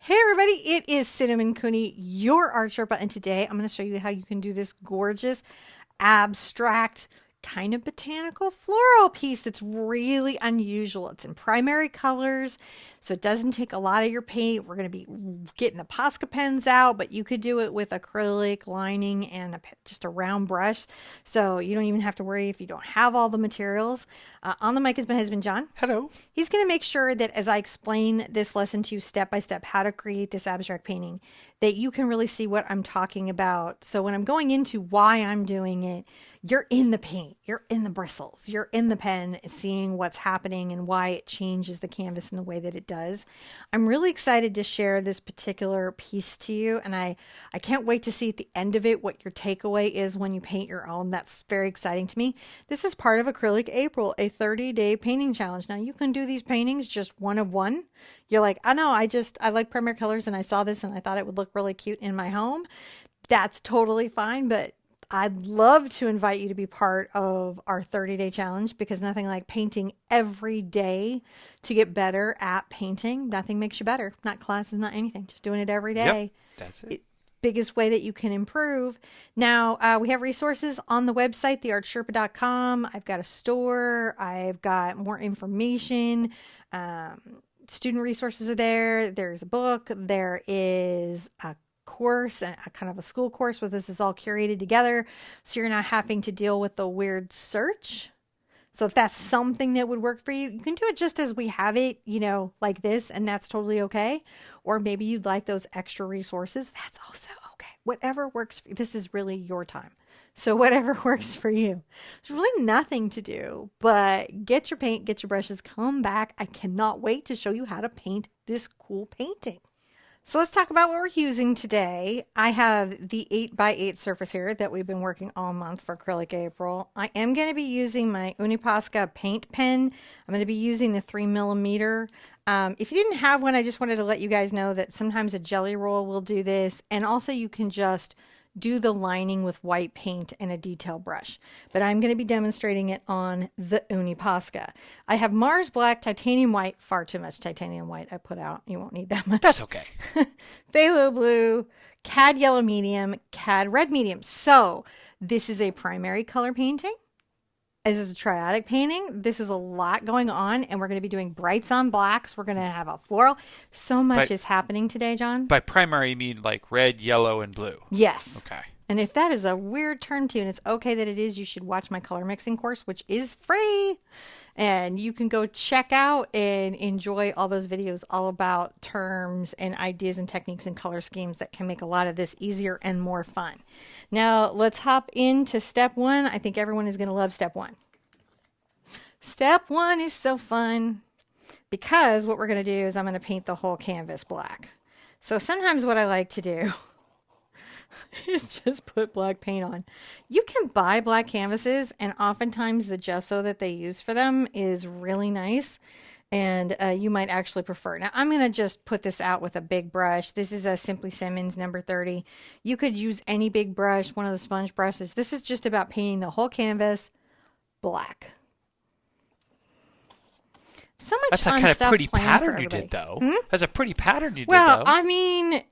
Hey everybody, it is Cinnamon Cooney, your Art Sherpa, and today I'm going to show you how you can do this gorgeous, abstract, kind of botanical floral piece that's really unusual. It's in primary colors, so it doesn't take a lot of your paint. We're going to be getting the Posca pens out, but you could do it with acrylic lining and just a round brush, so you don't even have to worry if you don't have all the materials. On the mic is my husband, John. Hello. He's going to make sure that as I explain this lesson to you step by step, how to create this abstract painting, that you can really see what I'm talking about. So when I'm going into why I'm doing it, you're in the paint, you're in the bristles, you're in the pen, seeing what's happening and why it changes the canvas in the way that it does. I'm really excited to share this particular piece to you, and I can't wait to see at the end of it what your takeaway is when you paint your own. That's very exciting to me. This is part of Acrylic April, a 30-day painting challenge. Now you can do these paintings just one of one. You're like, I know, I like primary colors and I saw this and I thought it would look really cute in my home. That's totally fine, but I'd love to invite you to be part of our 30-day challenge, because nothing like painting every day to get better at painting. Nothing makes you better. Not classes, not anything. Just doing it every Yep, day. that's it. Biggest way that you can improve. Now, we have resources on the website, theartsherpa.com. I've got a store. I've got more information. Student resources are there. There's a book. There is a course, a kind of a school course where this is all curated together, so you're not having to deal with the weird search. So if that's something that would work for you, you can do it just as we have it, like this, and that's totally okay. Or maybe you'd like those extra resources. That's also okay. Whatever works for you. This is really your time. So whatever works for you. There's really nothing to do, but get your paint, get your brushes, come back. I cannot wait to show you how to paint this cool painting. So let's talk about what we're using today. I have the 8x8 surface here that we've been working all month for Acrylic April. I am going to be using my Posca paint pen. I'm going to be using the 3mm. If you didn't have one, I just wanted to let you guys know that sometimes a jelly roll will do this. And also you can just do the lining with white paint and a detail brush. But I'm going to be demonstrating it on the Posca. I have Mars Black, Titanium White, far too much titanium white I put out. You won't need that much. That's okay. Phthalo Blue, Cad Yellow Medium, Cad Red Medium. So this is a primary color painting. This is a triadic painting. This is a lot going on, and we're going to be doing brights on blacks. We're going to have a floral. So much By is happening today, John. by primary, you mean like red, yellow, and blue. Yes. Okay. And if that is a weird term to you, and it's okay that it is, you should watch my color mixing course, which is free. And you can go check out and enjoy all those videos all about terms and ideas and techniques and color schemes that can make a lot of this easier and more fun. Now, let's hop into step one. I think everyone is going to love step one. Step one is so fun because what we're going to do is I'm going to paint the whole canvas black. So sometimes what I like to do is just put black paint on. You can buy black canvases, and oftentimes the gesso that they use for them is really nice, and you might actually prefer. Now I'm going to just put this out with a big brush. This is a Simply Simmons number 30. You could use any big brush, one of the sponge brushes. This is just about painting the whole canvas black. So much That's a fun kind of stuff pretty planned for pattern you everybody. did, though. That's a pretty pattern you did, Well, though. I mean,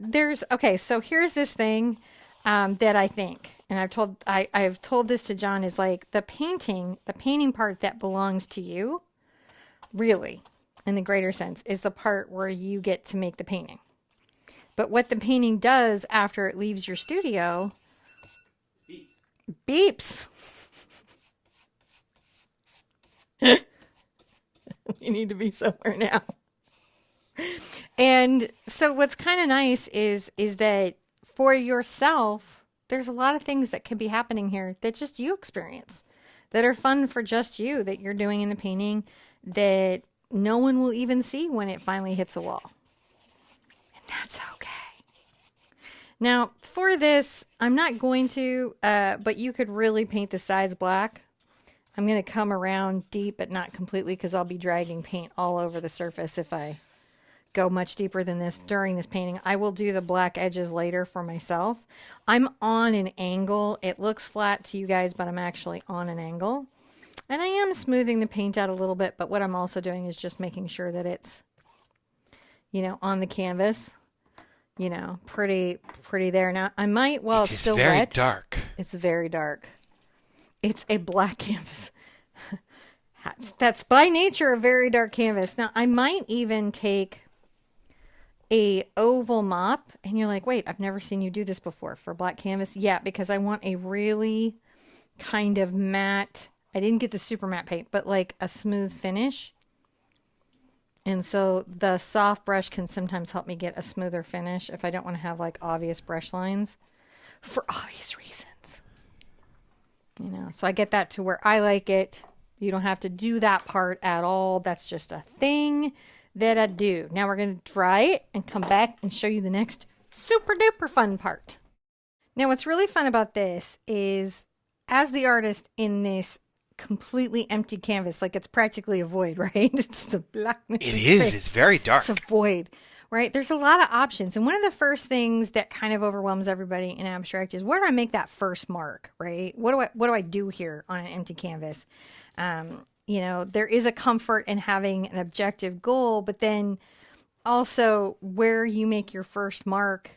okay, so here's this thing that I think, and I've told this to John, is like the painting part that belongs to you, really, in the greater sense, is the part where you get to make the painting. But what the painting does after it leaves your studio, beeps. We need to be somewhere now. And so what's kind of nice is that for yourself, there's a lot of things that could be happening here that just you experience, that are fun for just you, that you're doing in the painting, that no one will even see when it finally hits a wall. And that's okay. Now, for this, I'm not going to, but you could really paint the sides black. I'm going to come around deep, but not completely, because I'll be dragging paint all over the surface if I go much deeper than this during this painting. I will do the black edges later for myself. I'm on an angle. It looks flat to you guys, but I'm actually on an angle. And I am smoothing the paint out a little bit, but what I'm also doing is just making sure that it's, on the canvas. You know, pretty there. Now, I might, while It it's is still very wet, dark. it's very dark. It's a black canvas. That's by nature a very dark canvas. Now, I might even take a oval mop, and you're like, wait, I've never seen you do this before for black canvas. Yeah, because I want a really kind of matte, I didn't get the super matte paint, but like a smooth finish. And so the soft brush can sometimes help me get a smoother finish if I don't want to have like obvious brush lines for obvious reasons. You know, so I get that to where I like it. You don't have to do that part at all. That's just a thing that I do. Now we're going to dry it and come back and show you the next super duper fun part. Now what's really fun about this is, as the artist in this completely empty canvas, like it's practically a void, right? It's the blackness. It is. It's very dark. It's a void, right? There's a lot of options. And one of the first things that kind of overwhelms everybody in abstract is, where do I make that first mark, right? What do I do here on an empty canvas? You know, there is a comfort in having an objective goal, but then also where you make your first mark,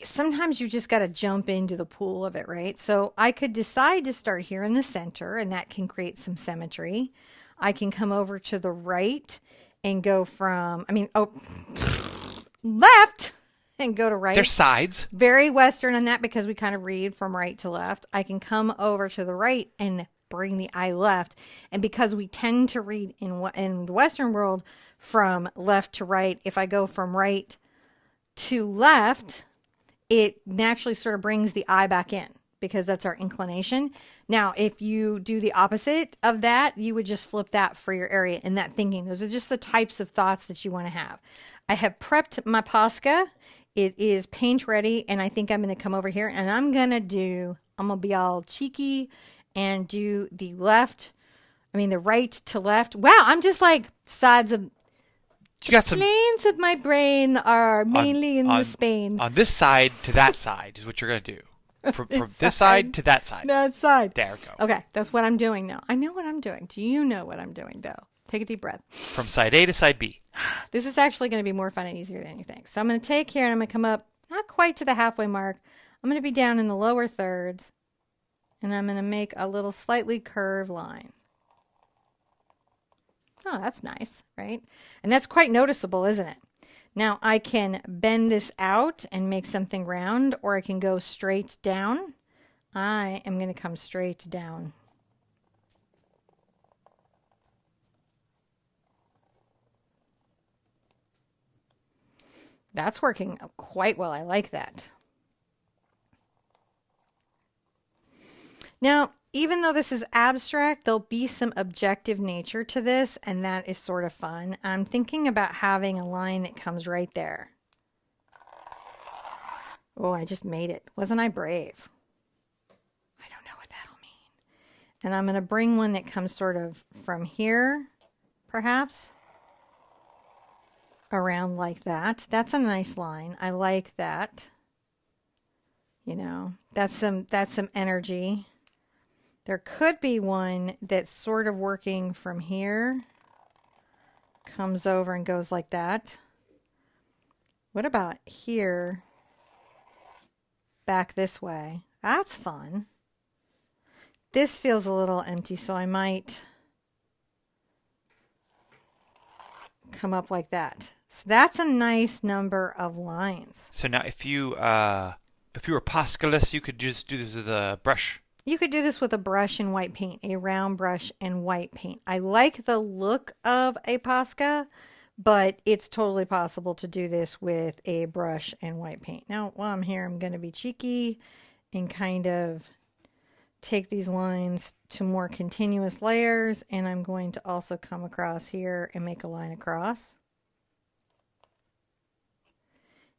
sometimes you just got to jump into the pool of it, right? So I could decide to start here in the center, and that can create some symmetry. I can come over to the right and go from, left and go to right. There's sides. Very Western on that, because we kind of read from right to left. I can come over to the right and bring the eye left. And because we tend to read in the Western world from left to right, if I go from right to left, it naturally sort of brings the eye back in, because that's our inclination. Now, if you do the opposite of that, you would just flip that for your area and that thinking. Those are just the types of thoughts that you want to have. I have prepped my Posca. It is paint ready, and I think I'm going to come over here and I'm going to be all cheeky and do the right to left. Wow, I'm just like sides of, You got some planes of my brain are mainly in the Spain. On this side to that side is what you're going to do. From this side to that side. That side. There we go. Okay, that's what I'm doing now. I know what I'm doing. Do you know what I'm doing, though? Take a deep breath. From side A to side B. This is actually going to be more fun and easier than you think. So I'm going to take here and I'm going to come up, not quite to the halfway mark. I'm going to be down in the lower thirds, and I'm going to make a little slightly curved line. Oh, that's nice, right? And that's quite noticeable, isn't it? Now I can bend this out and make something round, or I can go straight down. I am going to come straight down. That's working quite well. I like that. Now, even though this is abstract, there'll be some objective nature to this, and that is sort of fun. I'm thinking about having a line that comes right there. Oh, I just made it. Wasn't I brave? I don't know what that'll mean. And I'm going to bring one that comes sort of from here, perhaps, around like that. That's a nice line. I like that. You know, that's some energy. There could be one that's sort of working from here, comes over and goes like that. What about here, back this way? That's fun. This feels a little empty, so I might come up like that. So that's a nice number of lines. So now if you were Posca-less, you could just do this with a brush. You could do this with a brush and white paint, a round brush and white paint. I like the look of a Posca, but it's totally possible to do this with a brush and white paint. Now, while I'm here, I'm going to be cheeky and kind of take these lines to more continuous layers, and I'm going to also come across here and make a line across.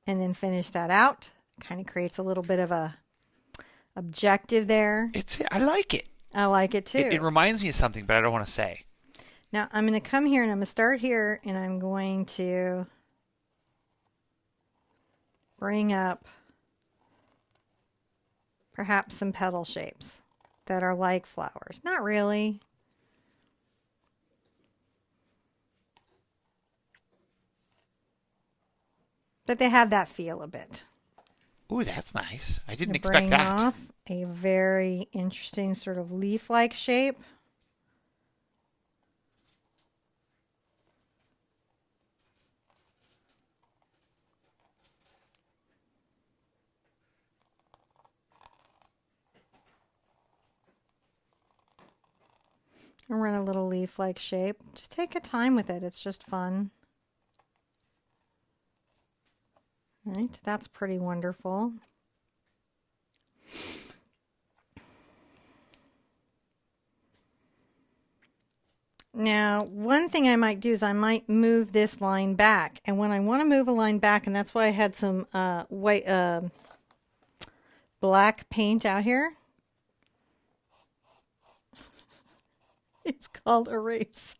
And then finish that out. Kind of creates a little bit of a objective there. I like it. I like it too. It reminds me of something, but I don't want to say. Now I'm going to come here and I'm going to start here, and I'm going to bring up perhaps some petal shapes that are like flowers. Not really. But they have that feel a bit. Ooh, that's nice. I didn't To expect bring that. off a very interesting sort of leaf-like shape. And run a little leaf-like shape. Just take your time with it. It's just fun. All right, that's pretty wonderful. Now, one thing I might do is I might move this line back. And when I want to move a line back, and that's why I had some black paint out here. It's called erase.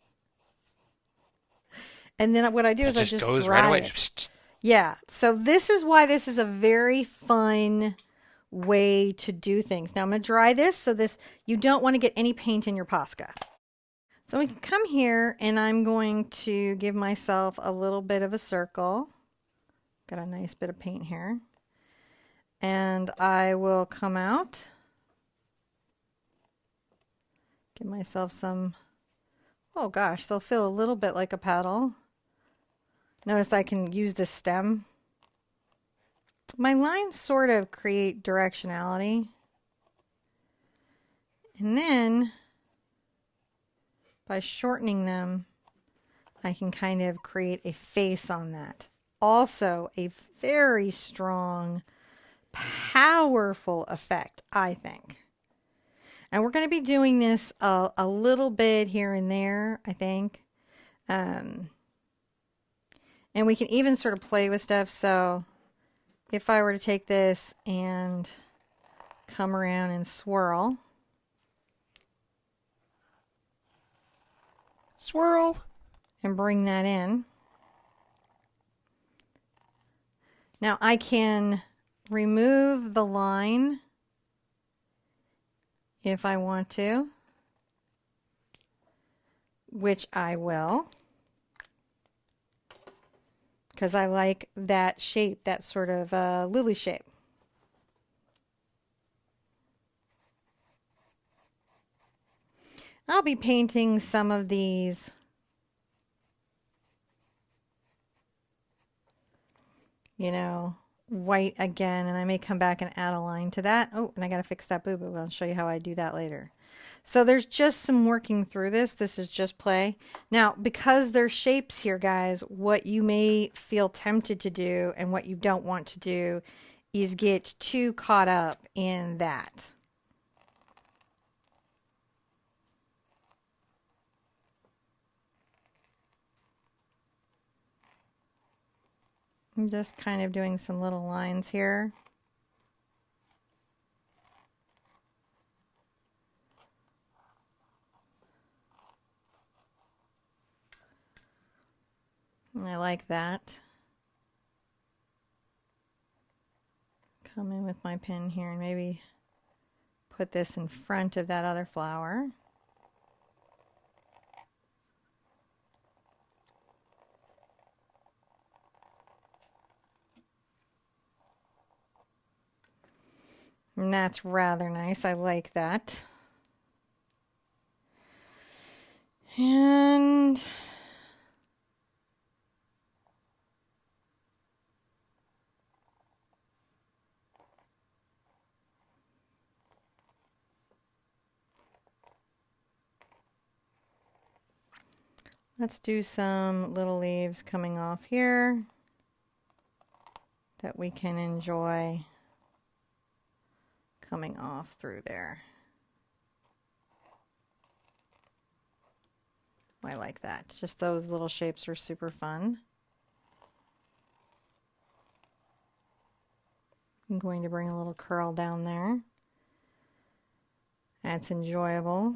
And then what I do That is I just just goes right dry away. it. Yeah, so this is why this is a very fun way to do things. Now I'm going to dry this, so this you don't want to get any paint in your Posca. So we can come here and I'm going to give myself a little bit of a circle. Got a nice bit of paint here. And I will come out. Give myself some, oh gosh, they'll feel a little bit like a petal. Notice I can use the stem. My lines sort of create directionality. And then by shortening them, I can kind of create a face on that. Also, a very strong, powerful effect, I think. And we're going to be doing this a little bit here and there, I think. And we can even sort of play with stuff. So if I were to take this and come around and swirl. Swirl. And bring that in. Now I can remove the line if I want to, which I will, because I like that shape, that sort of lily shape. I'll be painting some of these white again, and I may come back and add a line to that. Oh, and I got to fix that boo-boo. I'll show you how I do that later. So there's just some working through this. This is just play. Now, because there's shapes here, guys, what you may feel tempted to do and what you don't want to do is get too caught up in that. I'm just kind of doing some little lines here. I like that. Come in with my pen here and maybe put this in front of that other flower. And that's rather nice. I like that. And let's do some little leaves coming off here that we can enjoy coming off through there. I like that. Just those little shapes are super fun. I'm going to bring a little curl down there. That's enjoyable.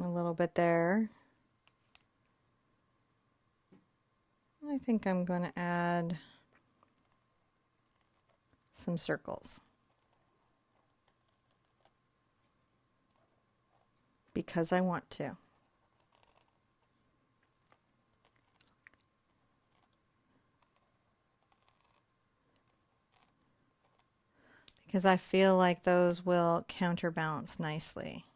A little bit there. I think I'm going to add some circles. Because I want to. because I feel like those will counterbalance nicely.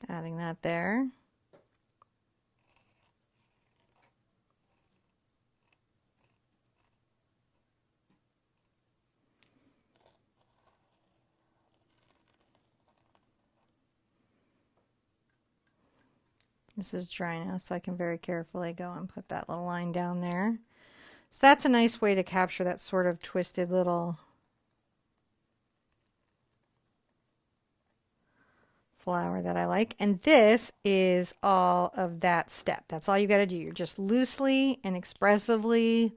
Adding that there. This is dry now, so I can very carefully go and put that little line down there. So that's a nice way to capture that sort of twisted little flower that I like. And this is all of that step. That's all you got to do. You're just loosely and expressively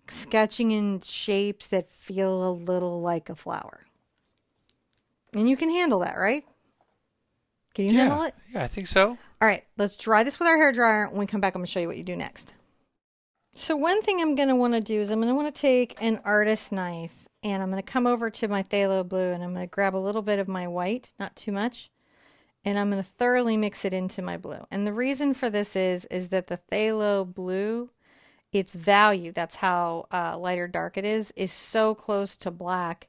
sketching in shapes that feel a little like a flower. And you can handle that, right? Can you handle it? Yeah, I think so. All right, let's dry this with our hair dryer. When we come back, I'm going to show you what you do next. So one thing I'm going to want to do is I'm going to want to take an artist knife and I'm going to come over to my phthalo blue and I'm going to grab a little bit of my white, not too much, and I'm going to thoroughly mix it into my blue. And the reason for this is that the phthalo blue, its value, that's how light or dark it is so close to black.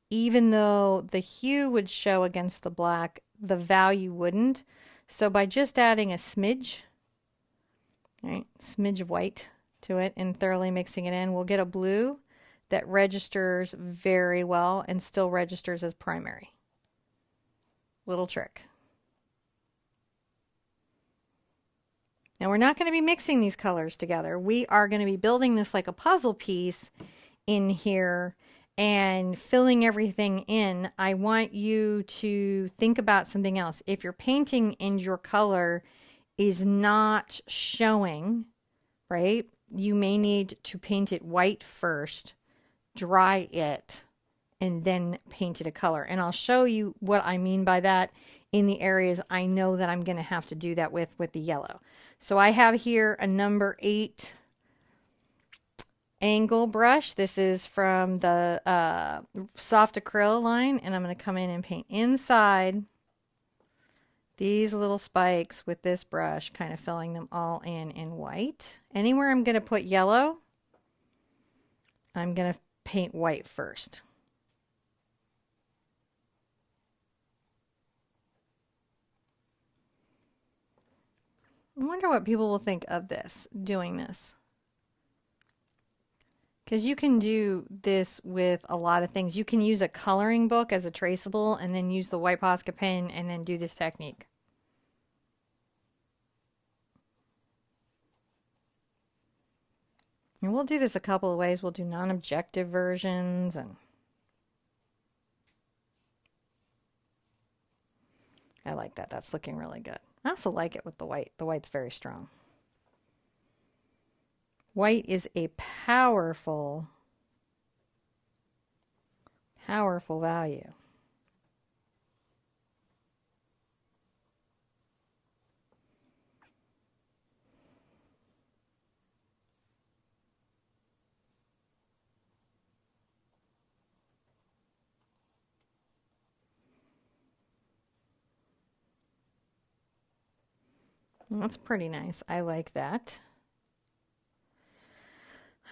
Even though the hue would show against the black, the value wouldn't. So by just adding a smidge, right, smidge of white to it and thoroughly mixing it in, we'll get a blue that registers very well and still registers as primary. Little trick. Now we're not going to be mixing these colors together. We are going to be building this like a puzzle piece in here and filling everything in. I want you to think about something else. If your painting and your color is not showing, right, you may need to paint it white first, dry it, and then paint it a color. And I'll show you what I mean by that in the areas I know that I'm going to have to do that with the yellow. So I have here a number 8 angle brush. This is from the soft acrylic line, and I'm going to come in and paint inside these little spikes with this brush, kind of filling them all in white. Anywhere I'm going to put yellow, I'm going to paint white first. I wonder what people will think of this, doing this. Because you can do this with a lot of things. You can use a coloring book as a traceable and then use the white Posca pen and then do this technique. And we'll do this a couple of ways. We'll do non-objective versions and I like that. That's looking really good. I also like it with the white. The white's very strong. White is a powerful, powerful value. That's pretty nice. I like that.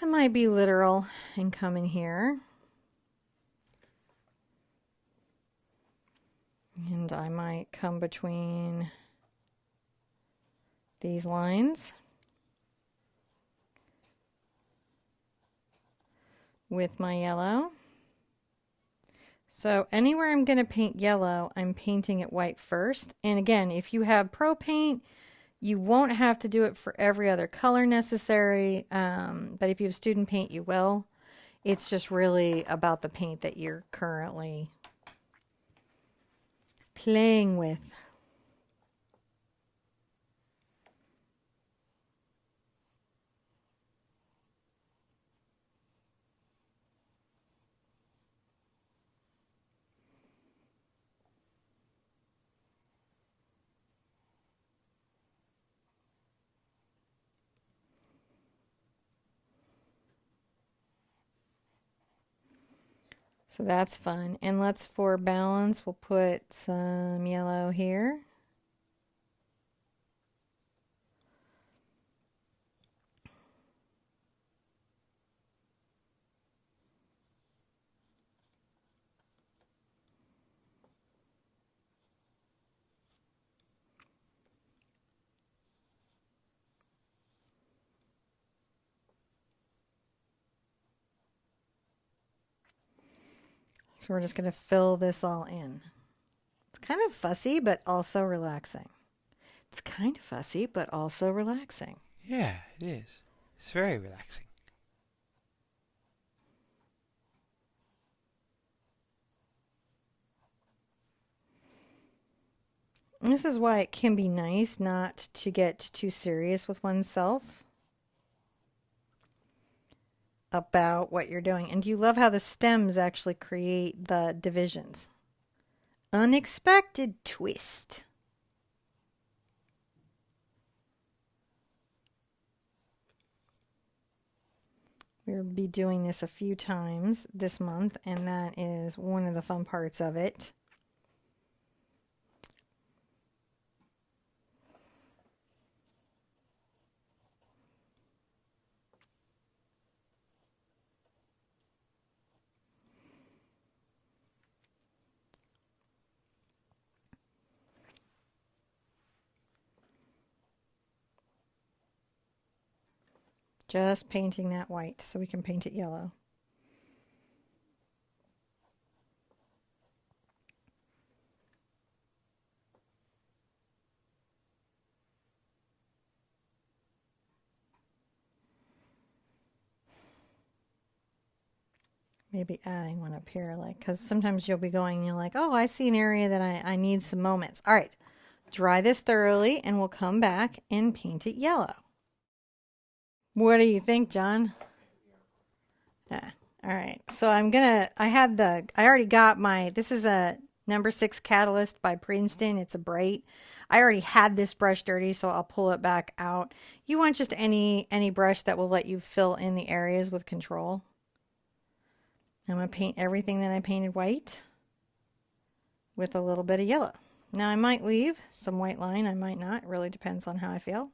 I might be literal and come in here. And I might come between these lines with my yellow. So anywhere I'm going to paint yellow, I'm painting it white first. And again, if you have pro paint, you won't have to do it for every other color necessary, but if you have student paint, you will. It's just really about the paint that you're currently playing with. So that's fun. And let's, for balance, we'll put some yellow here. So we're just going to fill this all in. It's kind of fussy, but also relaxing. It's kind of fussy, but also relaxing. Yeah, it is. It's very relaxing. And this is why it can be nice not to get too serious with oneself about what you're doing. And do you love how the stems actually create the divisions? Unexpected twist. We'll be doing this a few times this month, and that is one of the fun parts of it. Just painting that white so we can paint it yellow. Maybe adding one up here, like, because sometimes you'll be going and you're like, oh, I see an area that I need some moments. All right, dry this thoroughly and we'll come back and paint it yellow. What do you think, John? Yeah. All right. So I already got this is a number 6 Catalyst by Princeton. It's a bright. I already had this brush dirty, so I'll pull it back out. You want just any brush that will let you fill in the areas with control. I'm going to paint everything that I painted white with a little bit of yellow. Now I might leave some white line. I might not. It really depends on how I feel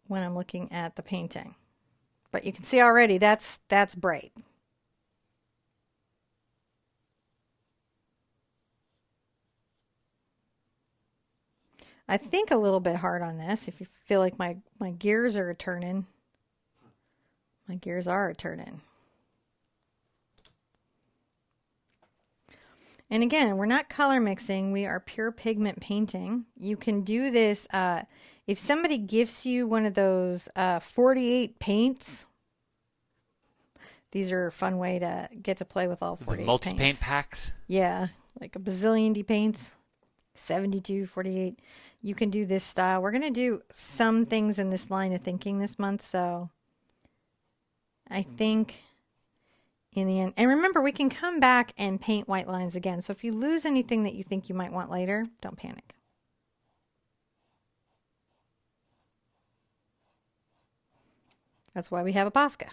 when I'm looking at the painting. But you can see already that's bright. I think a little bit hard on this. If you feel like my gears are turning. My gears are turning. And again, we're not color mixing. We are pure pigment painting. You can do this if somebody gives you one of those 48 paints. These are a fun way to get to play with all 48 The multi-paint paints. packs? Yeah, like a bazillion D paints. 72, 48. You can do this style. We're going to do some things in this line of thinking this month, so I think in the end, and remember, we can come back and paint white lines again. So if you lose anything that you think you might want later, don't panic. That's why we have a Posca.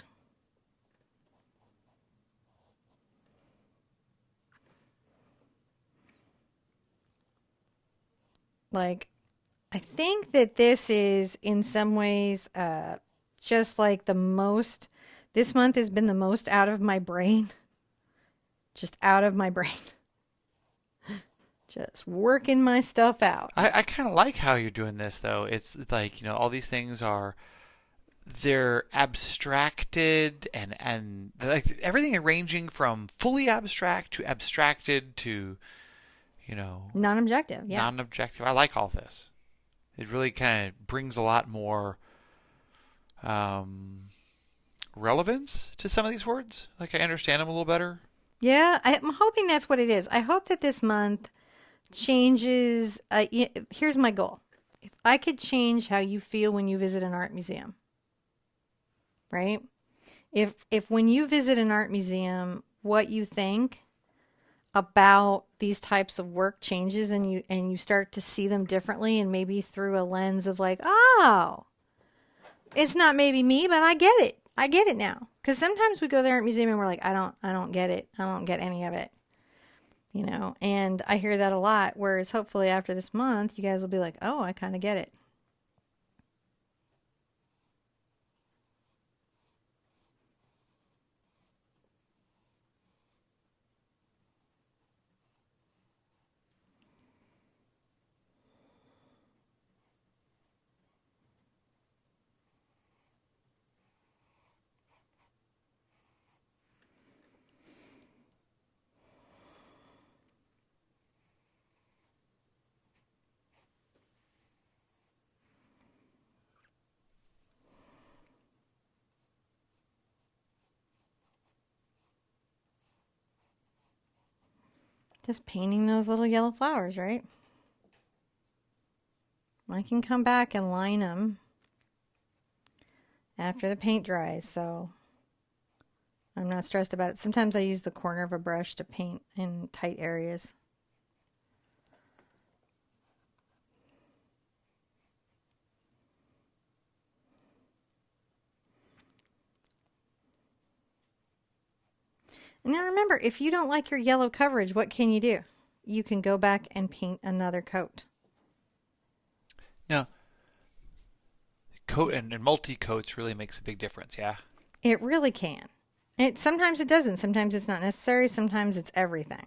Like, I think that this is in some ways just like this month has been the most out of my brain. Just out of my brain. Just working my stuff out. I kind of like how you're doing this, though. It's like, all these things they're abstracted and like everything ranging from fully abstract to abstracted to, non-objective. Yeah. non-objective. I like all this. It really kind of brings a lot more relevance to some of these words. Like I understand them a little better. Yeah, I'm hoping that's what it is. I hope that this month changes. Here's my goal. If I could change how you feel when you visit an art museum, right? If when you visit an art museum, what you think about these types of work changes and you start to see them differently and maybe through a lens of like, oh, it's not maybe me, but I get it. I get it now. Because sometimes we go there at museum and we're like, I don't get it. I don't get any of it. You know, and I hear that a lot. Whereas hopefully after this month, you guys will be like, oh, I kind of get it. Just painting those little yellow flowers, right? I can come back and line them after the paint dries, so I'm not stressed about it. Sometimes I use the corner of a brush to paint in tight areas. And now remember, if you don't like your yellow coverage, what can you do? You can go back and paint another coat. Now, coat and multi-coats really makes a big difference, yeah? It really can. Sometimes it doesn't. Sometimes it's not necessary. Sometimes it's everything.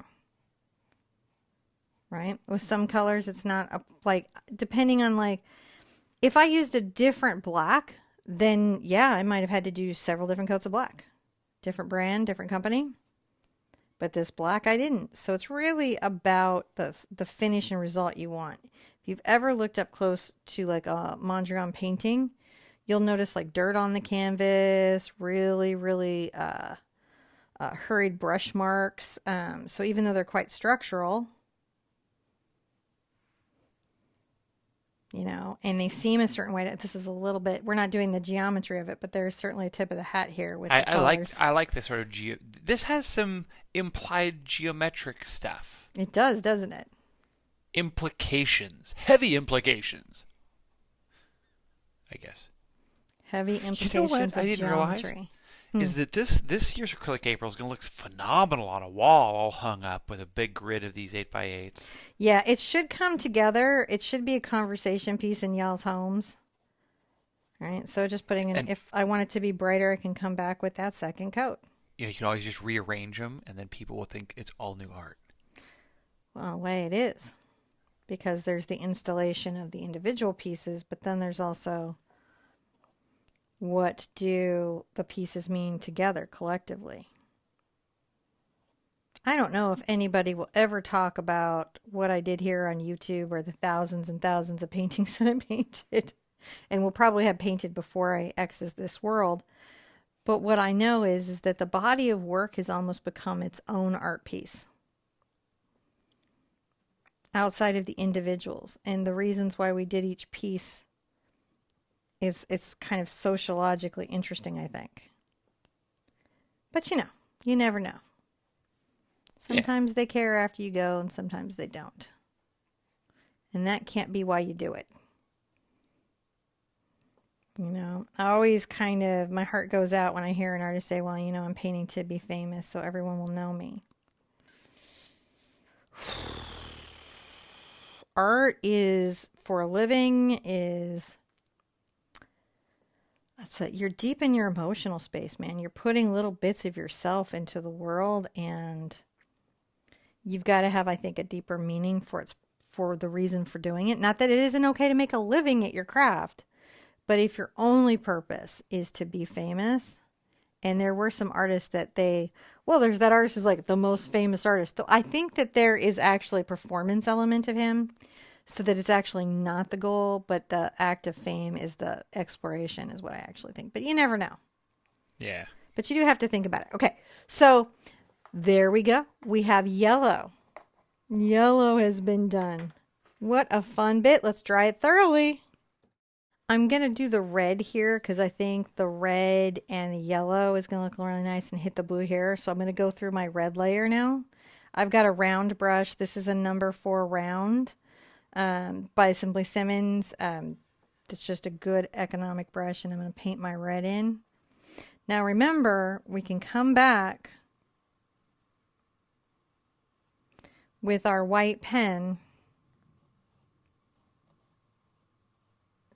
Right? With some colors, it's not like, depending on like, if I used a different black, then yeah, I might have had to do several different coats of black. Different brand, different company. But this black I didn't. So it's really about the finish and result you want. If you've ever looked up close to like a Mondrian painting, you'll notice like dirt on the canvas, really, really hurried brush marks. So even though they're quite structural, you know, and they seem a certain way. This is a little bit, we're not doing the geometry of it, but there's certainly a tip of the hat here with the colors. I like this sort of this has some implied geometric stuff. It does, doesn't it? Implications. Heavy implications. I guess. Heavy implications you know what of I didn't geometry. realize? Is that this year's Acrylic April is going to look phenomenal on a wall, all hung up with a big grid of these 8x8s. Yeah, it should come together. It should be a conversation piece in y'all's homes. All right, so just putting in, if I want it to be brighter, I can come back with that second coat. You know, you can always just rearrange them, and then people will think it's all new art. Well, the way it is, because there's the installation of the individual pieces, but then there's also what do the pieces mean together collectively. I don't know if anybody will ever talk about what I did here on YouTube or the thousands and thousands of paintings that I painted, and will probably have painted before I exit this world. But what I know is that the body of work has almost become its own art piece outside of the individuals. And the reasons why we did each piece is it's kind of sociologically interesting, I think. But you know, you never know. Sometimes they care after you go and sometimes they don't. And that can't be why you do it. You know, I always kind of, my heart goes out when I hear an artist say, well, you know, I'm painting to be famous so everyone will know me. Art is for a living is, that's it. You're deep in your emotional space, man. You're putting little bits of yourself into the world, and you've got to have, I think, a deeper meaning for the reason for doing it. Not that it isn't okay to make a living at your craft, but if your only purpose is to be famous, and there were some artists that there's that artist who's like the most famous artist. Though I think that there is actually a performance element of him, so that it's actually not the goal, but the act of fame is the exploration, is what I actually think. But you never know. Yeah. But you do have to think about it. Okay, so there we go. We have yellow. Yellow has been done. What a fun bit. Let's dry it thoroughly. I'm going to do the red here because I think the red and the yellow is going to look really nice and hit the blue here. So I'm going to go through my red layer now. I've got a round brush. This is a number 4 round by Simply Simmons. It's just a good economic brush, and I'm going to paint my red in. Now remember, we can come back with our white pen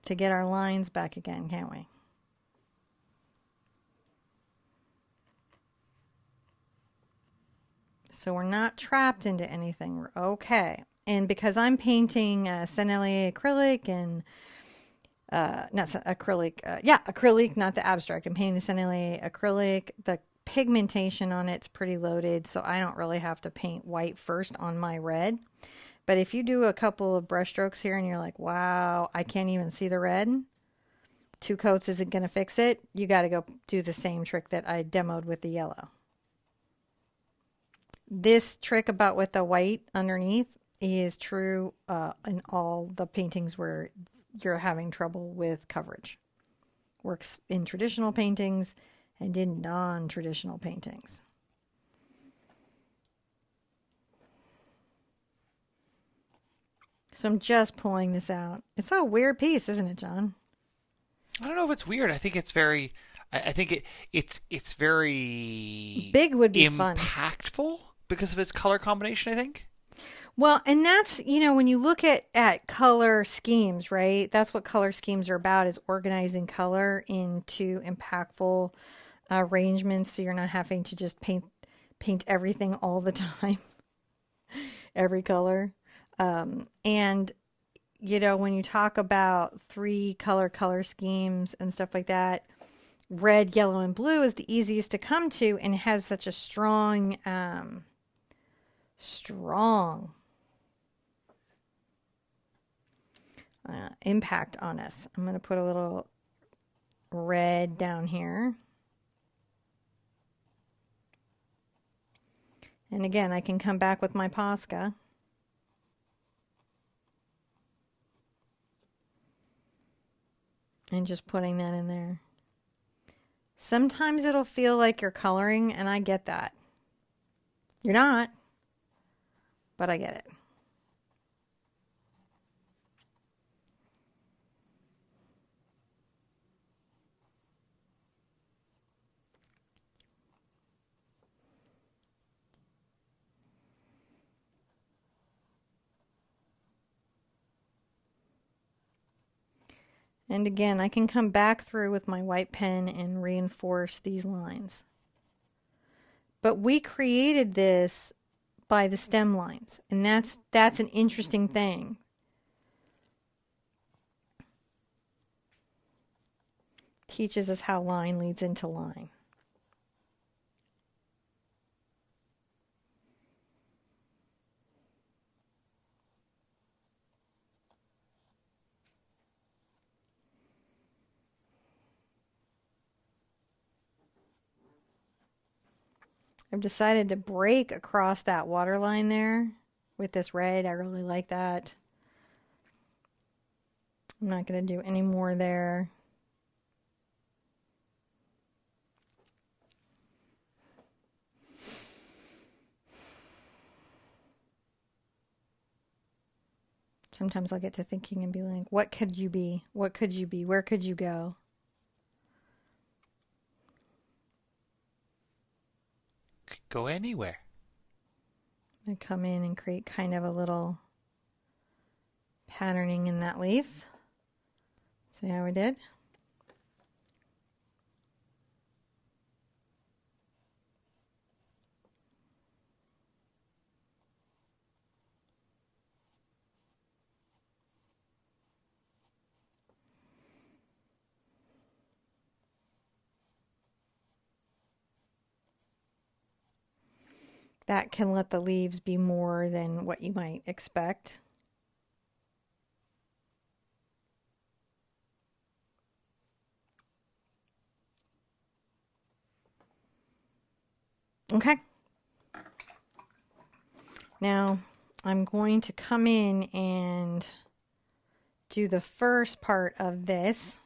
to get our lines back again, can't we? So we're not trapped into anything. We're okay. And because I'm painting Sennelier acrylic and not acrylic, yeah, acrylic, not the abstract. I'm painting the Sennelier acrylic. The pigmentation on it's pretty loaded, so I don't really have to paint white first on my red. But if you do a couple of brush strokes here and you're like, wow, I can't even see the red, 2 coats isn't going to fix it. You got to go do the same trick that I demoed with the yellow. This trick about with the white underneath is true in all the paintings where you're having trouble with coverage. Works in traditional paintings and in non-traditional paintings. So I'm just pulling this out. It's a weird piece, isn't it, John? I don't know if it's weird. I think it's very. I think it's very Big would be fun. impactful because of its color combination. I think. Well, and that's, when you look at color schemes, right? That's what color schemes are about, is organizing color into impactful arrangements, so you're not having to just paint everything all the time, every color. And when you talk about 3 color schemes and stuff like that, red, yellow, and blue is the easiest to come to, and it has such a strong impact on us. I'm going to put a little red down here. And again, I can come back with my Posca. And just putting that in there. Sometimes it'll feel like you're coloring, and I get that. You're not, but I get it. And again, I can come back through with my white pen and reinforce these lines. But we created this by the stem lines, and that's an interesting thing. Teaches us how line leads into line. I've decided to break across that water line there with this red. I really like that. I'm not going to do any more there. Sometimes I'll get to thinking and be like, what could you be? What could you be? Where could you go? Could go anywhere. I come in and create kind of a little patterning in that leaf. See how we did? That can let the leaves be more than what you might expect. Okay. Now I'm going to come in and do the first part of this.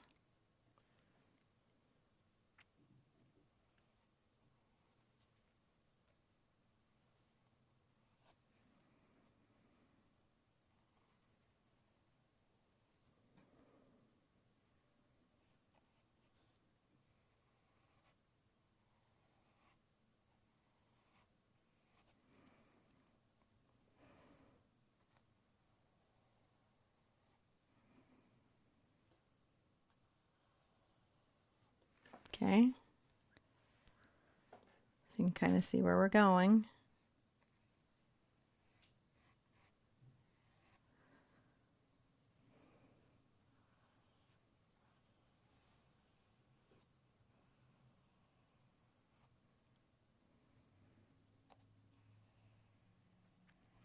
Okay. So you can kind of see where we're going.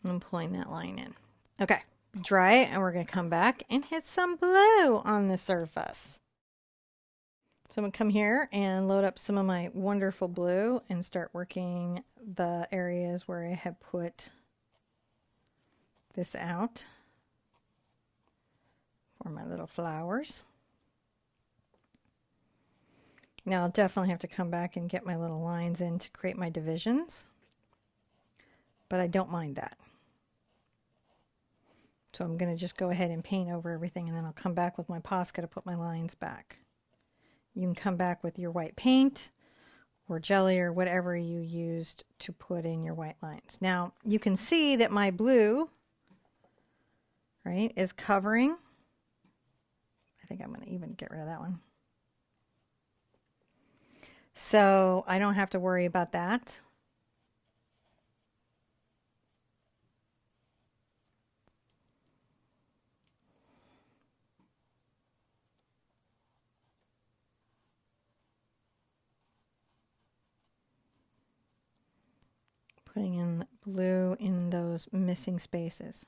I'm pulling that line in. Okay, dry it, and we're going to come back and hit some blue on the surface. So I'm going to come here and load up some of my wonderful blue and start working the areas where I have put this out for my little flowers. Now I'll definitely have to come back and get my little lines in to create my divisions, but I don't mind that. So I'm going to just go ahead and paint over everything, and then I'll come back with my Posca to put my lines back. You can come back with your white paint or jelly or whatever you used to put in your white lines. Now you can see that my blue, right, is covering. I think I'm going to even get rid of that one. So I don't have to worry about that. Putting in blue in those missing spaces.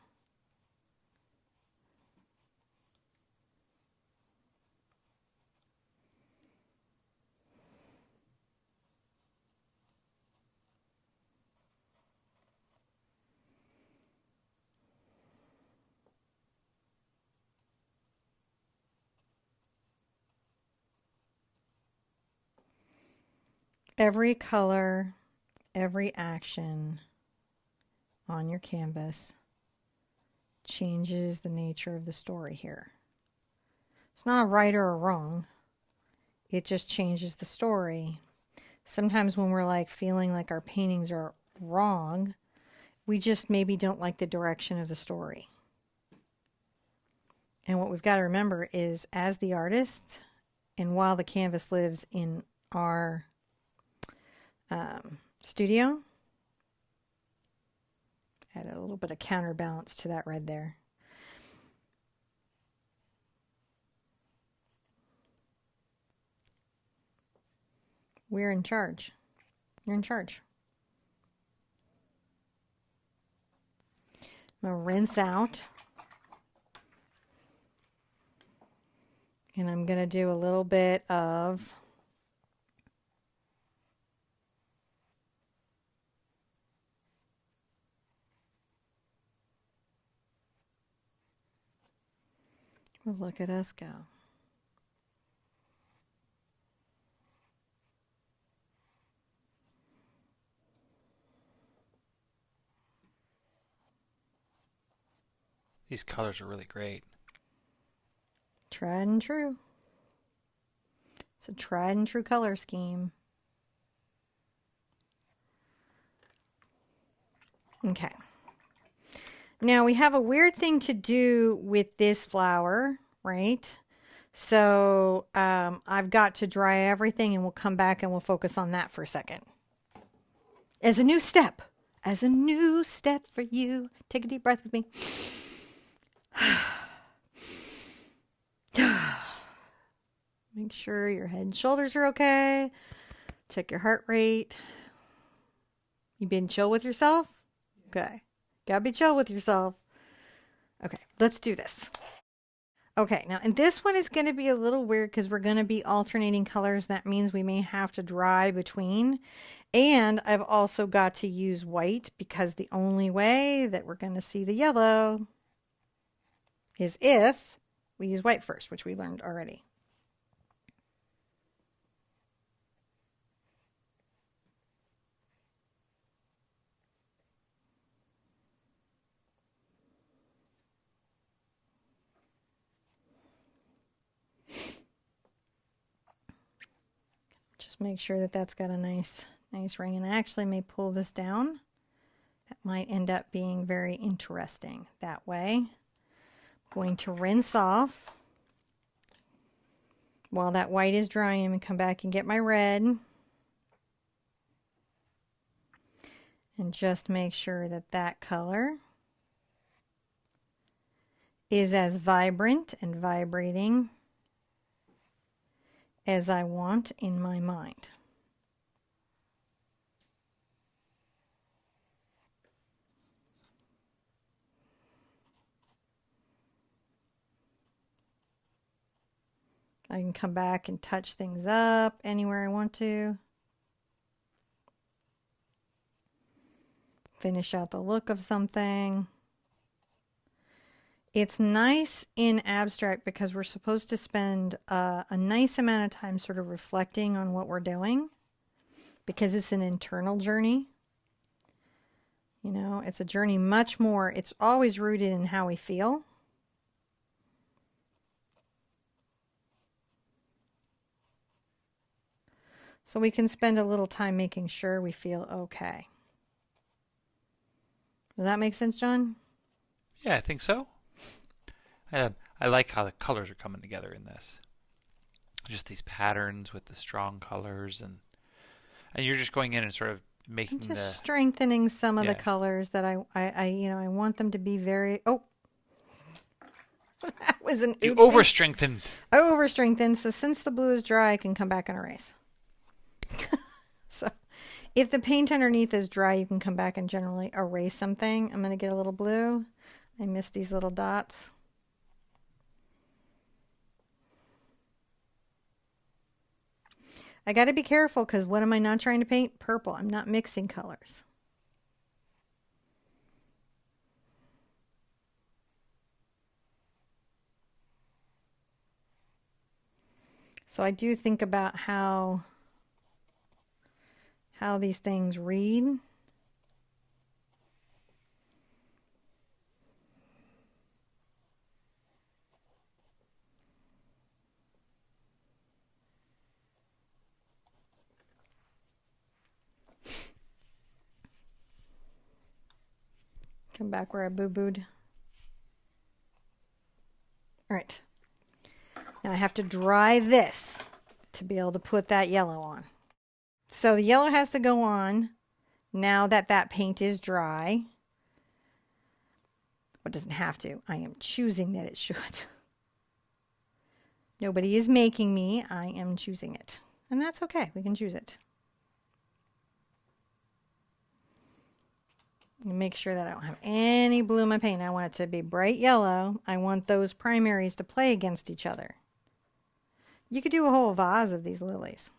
Every color, every action on your canvas changes the nature of the story here. It's not a right or a wrong. It just changes the story. Sometimes when we're like feeling like our paintings are wrong, we just maybe don't like the direction of the story. And what we've got to remember is, as the artist, and while the canvas lives in our studio, add a little bit of counterbalance to that red there. We're in charge. You're in charge. I'm going to rinse out. And I'm going to do a little bit of well, look at us go. These colors are really great. Tried and true. It's a tried and true color scheme. Okay. Now we have a weird thing to do with this flower, right? So I've got to dry everything, and we'll come back and we'll focus on that for a second. As a new step for you. Take a deep breath with me. Make sure your head and shoulders are okay. Check your heart rate. You being chill with yourself? Okay. Gotta be chill with yourself. Okay, let's do this. Okay, now, and this one is going to be a little weird because we're going to be alternating colors. That means we may have to dry between. And I've also got to use white because the only way that we're going to see the yellow is if we use white first, which we learned already. Just make sure that that's got a nice ring. And I actually may pull this down. That might end up being very interesting that way. I'm going to rinse off While that white is drying, I'm going to come back and get my red. And just make sure that that color is as vibrant and vibrating as I want in my mind. I can come back and touch things up anywhere I want to. Finish out the look of something. It's nice in abstract because we're supposed to spend a nice amount of time sort of reflecting on what we're doing because it's an internal journey. You know, it's a journey much more, it's always rooted in how we feel. So we can spend a little time making sure we feel okay. Does that make sense, John? Yeah, I think so. I like how the colors are coming together in this. Just these patterns with the strong colors, and you're just going in and sort of making I'm just strengthening some of the Yeah. colors that I want them to be very. Oh, that was an You oopsie. over-strengthened. I over-strengthened. So since the blue is dry, I can come back and erase. So if the paint underneath is dry, you can come back and generally erase something. I'm going to get a little blue. I missed these little dots. I got to be careful because what am I not trying to paint? Purple. I'm not mixing colors. So I do think about how these things read. Come back where I boo-booed. All right. Now I have to dry this to be able to put that yellow on. So the yellow has to go on now that that paint is dry. Well, it doesn't have to. I am choosing that it should. Nobody is making me. I am choosing it. And that's okay. We can choose it. Make sure that I don't have any blue in my paint. I want it to be bright yellow. I want those primaries to play against each other. You could do a whole vase of these lilies.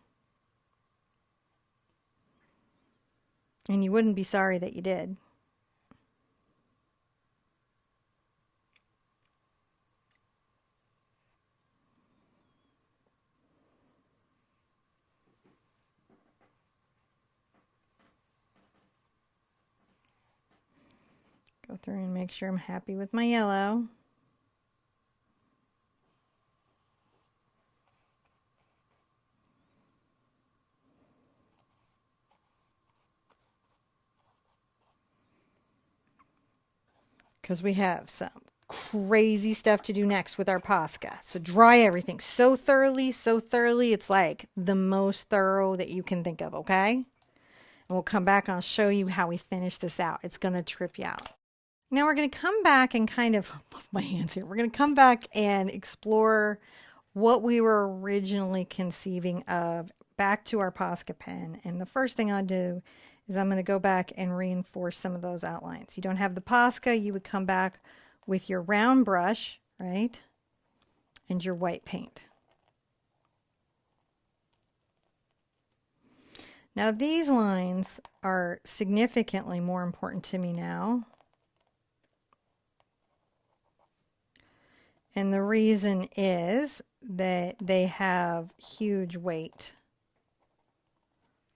And you wouldn't be sorry that you did. Go through and make sure I'm happy with my yellow. Because we have some crazy stuff to do next with our Posca. So dry everything so thoroughly, it's like the most thorough that you can think of, okay? And we'll come back and I'll show you how we finish this out. It's going to trip you out. Now we're going to come back and kind of, my hands here, we're going to come back and explore what we were originally conceiving of back to our Posca pen. And the first thing I'll do is I'm going to go back and reinforce some of those outlines. You don't have the Posca, you would come back with your round brush, right? And your white paint. Now these lines are significantly more important to me now. And the reason is that they have huge weight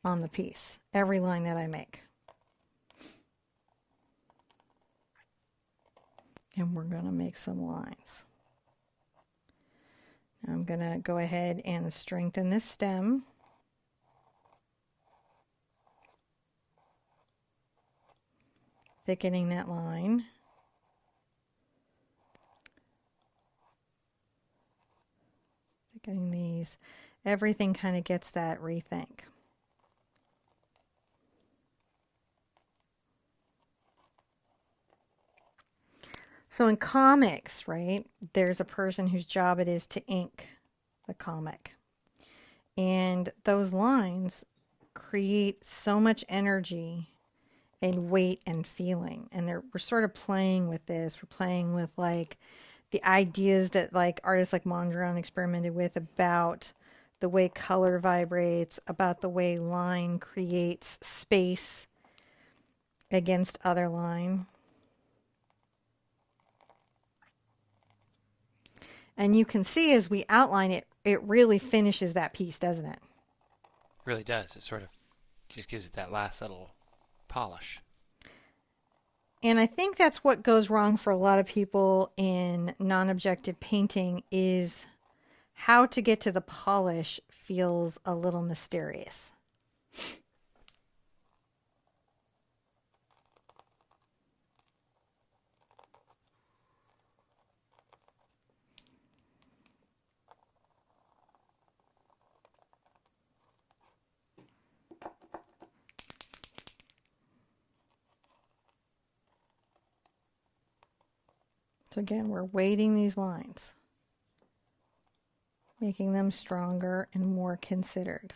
on the piece, every line that I make. And we're going to make some lines. Now I'm going to go ahead and strengthen this stem. Thickening that line. Getting these, everything kind of gets that rethink. So in comics, right, there's a person whose job it is to ink the comic. And those lines create so much energy and weight and feeling. And we're sort of playing with this. We're playing with like the ideas that like artists like Mondrian experimented with about the way color vibrates, about the way line creates space against other line. And you can see as we outline it, it really finishes that piece, doesn't it? It really does. It sort of just gives it that last little polish. And I think that's what goes wrong for a lot of people in non-objective painting is how to get to the polish feels a little mysterious. So again, we're weighting these lines, making them stronger and more considered.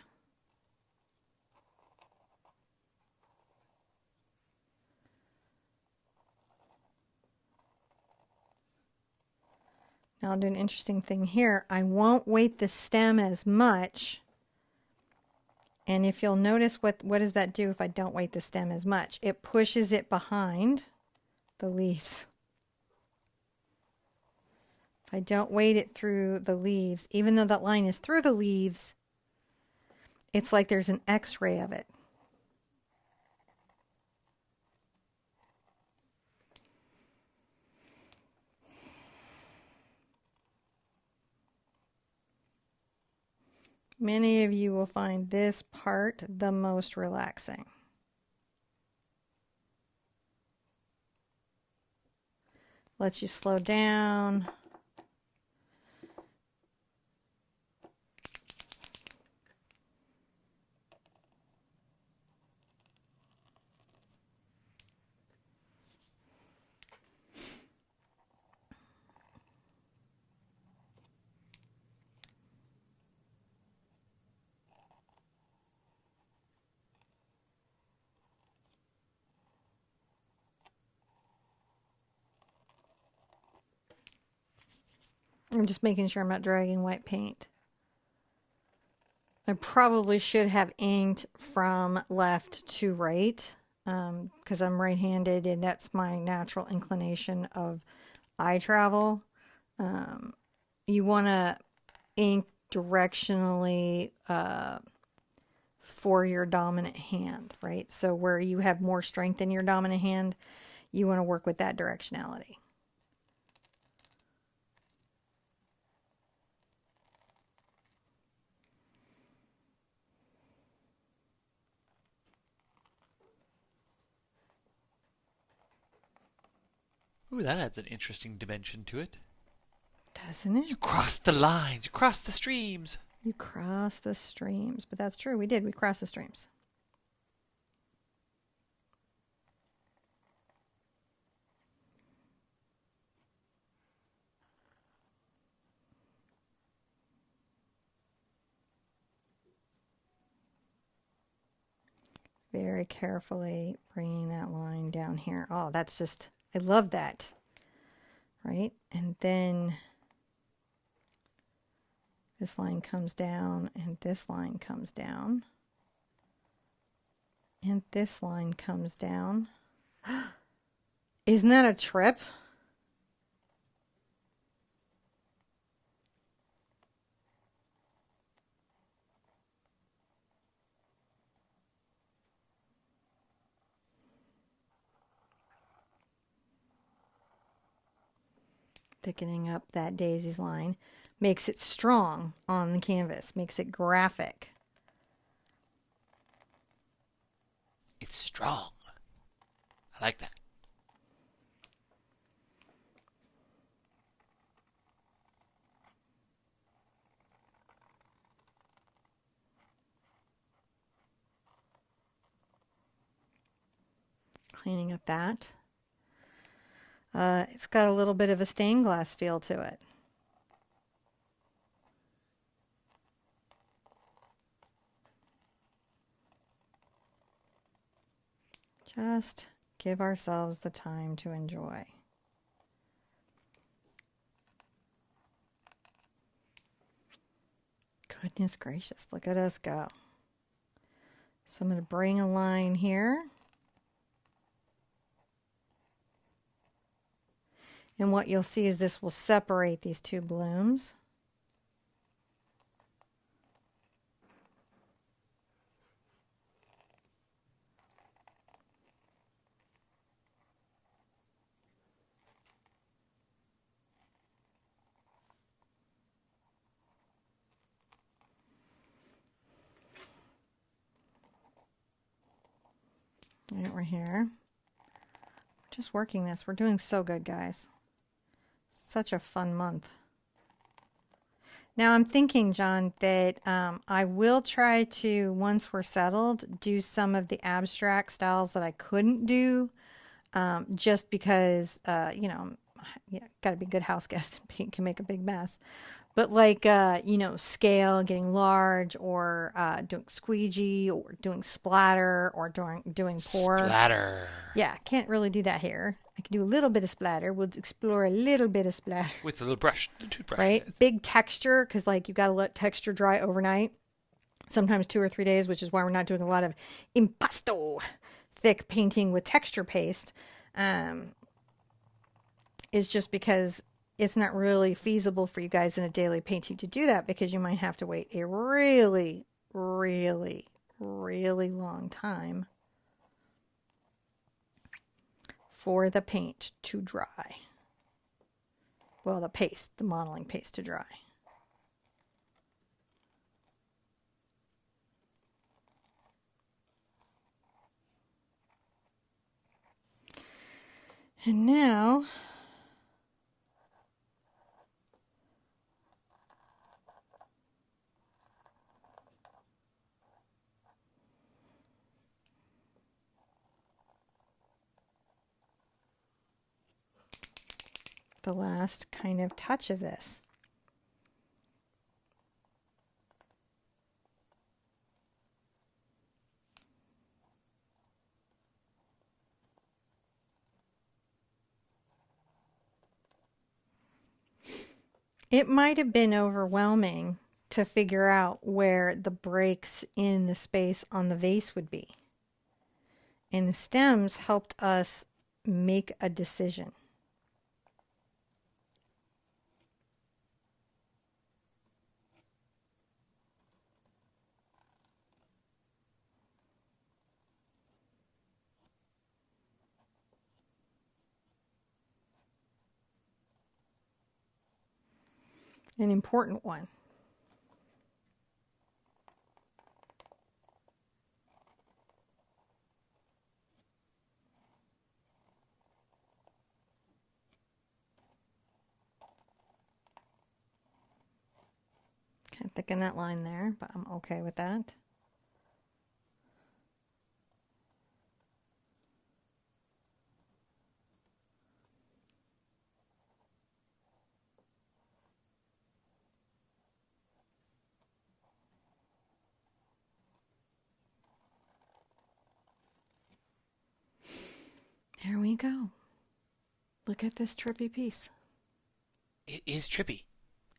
Now I'll do an interesting thing here. I won't weight the stem as much. And if you'll notice, what does that do if I don't weight the stem as much? It pushes it behind the leaves. If I don't weight it through the leaves, even though that line is through the leaves, it's like there's an X-ray of it. Many of you will find this part the most relaxing. Lets you slow down. I'm just making sure I'm not dragging white paint. I probably should have inked from left to right because I'm right-handed and that's my natural inclination of eye travel. You want to ink directionally for your dominant hand, right? So where you have more strength in your dominant hand, you want to work with that directionality. Ooh, that adds an interesting dimension to it. Doesn't it? You crossed the lines. You crossed the streams. You cross the streams. But that's true. We did. We crossed the streams. Very carefully bringing that line down here. Oh, that's just, I love that. Right? And then this line comes down and this line comes down. And this line comes down. Isn't that a trip? Thickening up that Daisy's line makes it strong on the canvas, makes it graphic. It's strong. I like that. cleaning up that. It's got a little bit of a stained glass feel to it. Just give ourselves the time to enjoy. Goodness gracious, look at us go. So I'm going to bring a line here. And what you'll see is this will separate these two blooms. Right, we're here. Just working this. We're doing so good, guys. Such a fun month. Now I'm thinking, John, that I will try to, once we're settled, do some of the abstract styles that I couldn't do, just because, you know, got to be good house guests. Paint can make a big mess. But like, you know, scale, getting large, or doing squeegee, or doing splatter, or doing pour. Splatter. Yeah, can't really do that here. I can do a little bit of splatter. We'll explore a little bit of splatter. With the little brush, the toothbrush. Right? Big texture, because like you got to let texture dry overnight. Sometimes 2 or 3 days, which is why we're not doing a lot of impasto, thick painting with texture paste. Is just because it's not really feasible for you guys in a daily painting to do that, because you might have to wait a really, really, really long time for the paint to dry. Well, the paste, the modeling paste to dry. And now the last kind of touch of this. It might have been overwhelming to figure out where the breaks in the space on the vase would be. And the stems helped us make a decision. An important one. Can't thicken that line there, but I'm okay with that. There we go. Look at this trippy piece. It is trippy.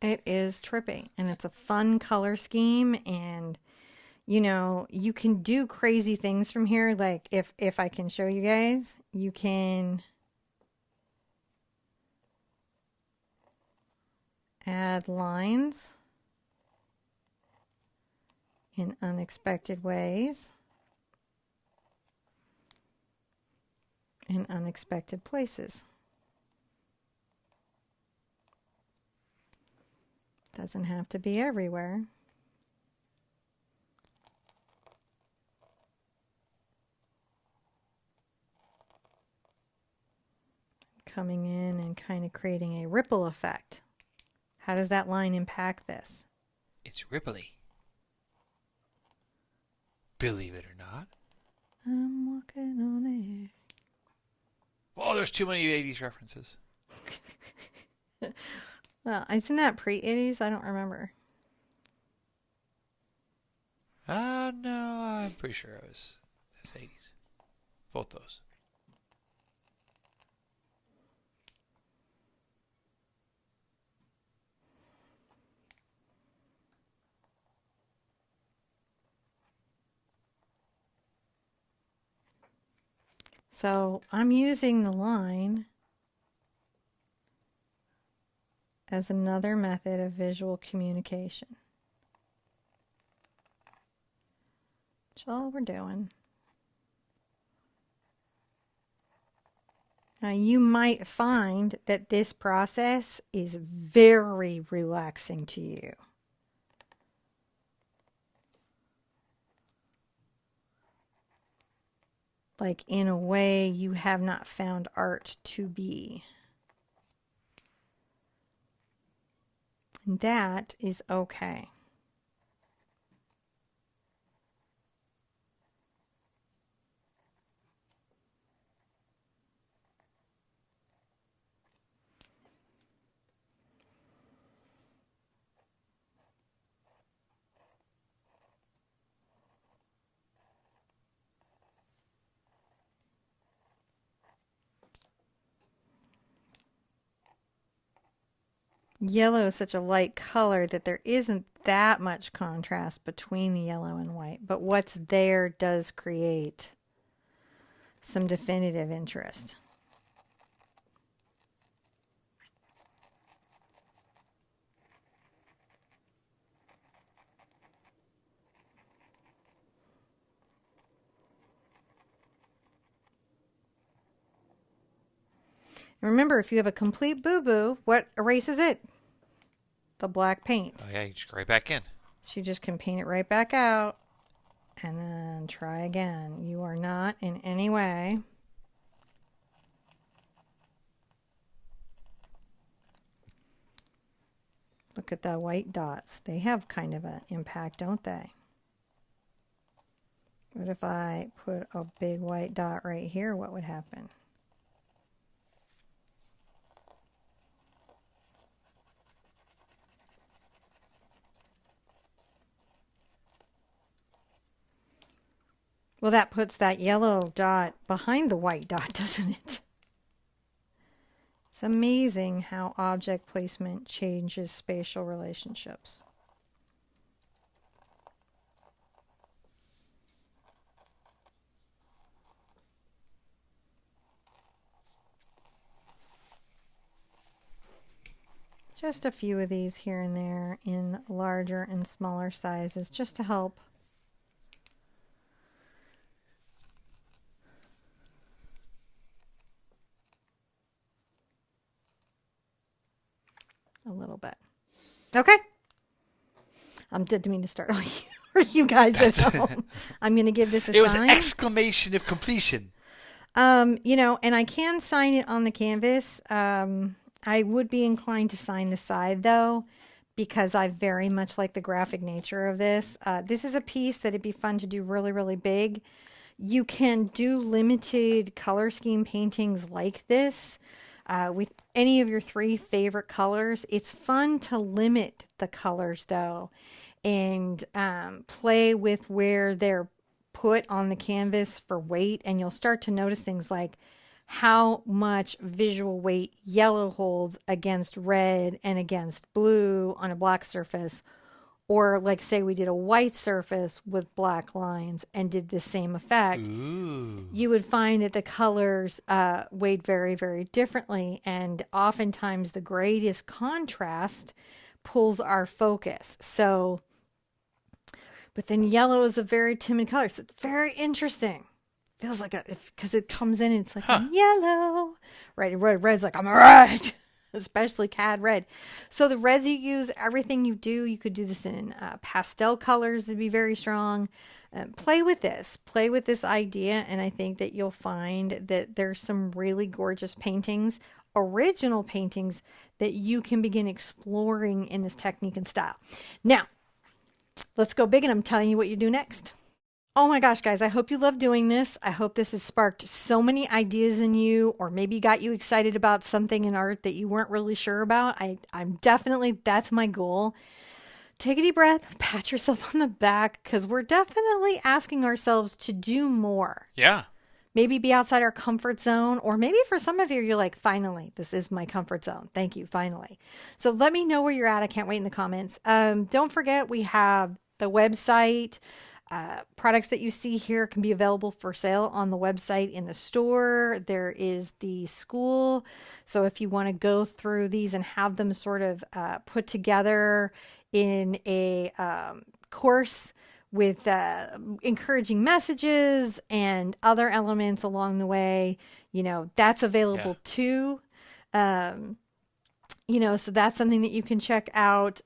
It is trippy, and it's a fun color scheme, and you know, you can do crazy things from here. Like if I can show you guys, you can add lines in unexpected ways, in unexpected places. Doesn't have to be everywhere. Coming in and kind of creating a ripple effect. How does that line impact this? It's ripply. Believe it or not. I'm walking on air. Oh, there's too many 80s references. Well, isn't that pre-80s? I don't remember. No, I'm pretty sure it was 80s. Both those. So I'm using the line as another method of visual communication. That's all we're doing. Now you might find that this process is very relaxing to you. Like in a way you have not found art to be. And that is okay. Yellow is such a light color that there isn't that much contrast between the yellow and white, but what's there does create some definitive interest. Remember, if you have a complete boo-boo, what erases it? The black paint. Oh, yeah, you just go right back in. So you just can paint it right back out and then try again. You are not in any way look at the white dots. They have kind of an impact, don't they? What if I put a big white dot right here? What would happen? Well, that puts that yellow dot behind the white dot, doesn't it? It's amazing how object placement changes spatial relationships. Just a few of these here and there in larger and smaller sizes just to help. A little bit. Okay. Didn't mean to start all you guys at home. I'm going to give this a sign. It was an exclamation of completion. You know, and I can sign it on the canvas. I would be inclined to sign the side though, because I very much like the graphic nature of this. This is a piece that it'd be fun to do really, really big. You can do limited color scheme paintings like this with any of your 3 favorite colors. It's fun to limit the colors though and play with where they're put on the canvas for weight, and you'll start to notice things like how much visual weight yellow holds against red and against blue on a black surface. Or like say we did a white surface with black lines and did the same effect. Ooh. You would find that the colors weighed very, very differently. And oftentimes the greatest contrast pulls our focus. So, but then yellow is a very timid color. So it's very interesting. Feels like because it comes in and it's like I'm yellow. Right, red's like I'm a red. Especially cad red. So the reds you use, everything you do, you could do this in pastel colors to be very strong. Play with this idea, and I think that you'll find that there's some really gorgeous paintings, original paintings, that you can begin exploring in this technique and style. Now, let's go big, and I'm telling you what you do next. Oh my gosh, guys, I hope you love doing this. I hope this has sparked so many ideas in you, or maybe got you excited about something in art that you weren't really sure about. I'm definitely, that's my goal. Take a deep breath, pat yourself on the back, because we're definitely asking ourselves to do more. Yeah. Maybe be outside our comfort zone, or maybe for some of you, you're like, finally, this is my comfort zone. Thank you, finally. So let me know where you're at. I can't wait in the comments. Don't forget, we have the website. Products that you see here can be available for sale on the website in the store. There is the school. So if you want to go through these and have them sort of put together in a course with encouraging messages and other elements along the way, that's Yeah. available too. Um, so that's something that you can check out.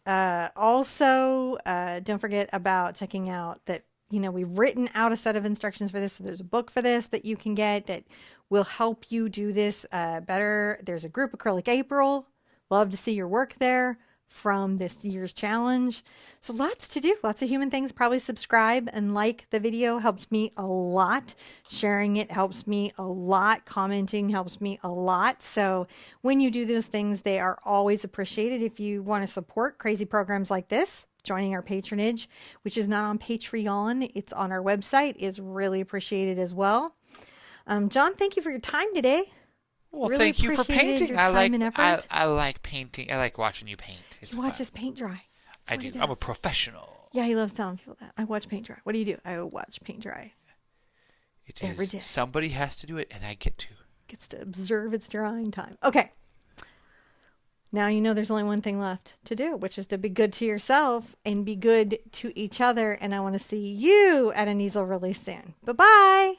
Also, don't forget about checking out that, we've written out a set of instructions for this. So there's a book for this that you can get that will help you do this better. There's a group, Acrylic April. Love to see your work there from this year's challenge. So lots to do, lots of human things. Probably subscribe and like the video helps me a lot. Sharing it helps me a lot. Commenting helps me a lot. So when you do those things, they are always appreciated. If you want to support crazy programs like this, joining our patronage, which is not on Patreon, it's on our website, is really appreciated as well. John, thank you for your time today. Well, Really thank you for appreciated painting. your time and effort. I like painting. I like watching you paint. It's He watches fun. paint dry. That's I what he do. I'm a does. professional. Yeah, he loves telling people that. I watch paint dry. What do you do? I watch paint dry It every is day. somebody has to do it, and I get to. Gets to observe its drying time. Okay. Now you know there's only one thing left to do, which is to be good to yourself and be good to each other. And I want to see you at an easel really soon. Bye bye.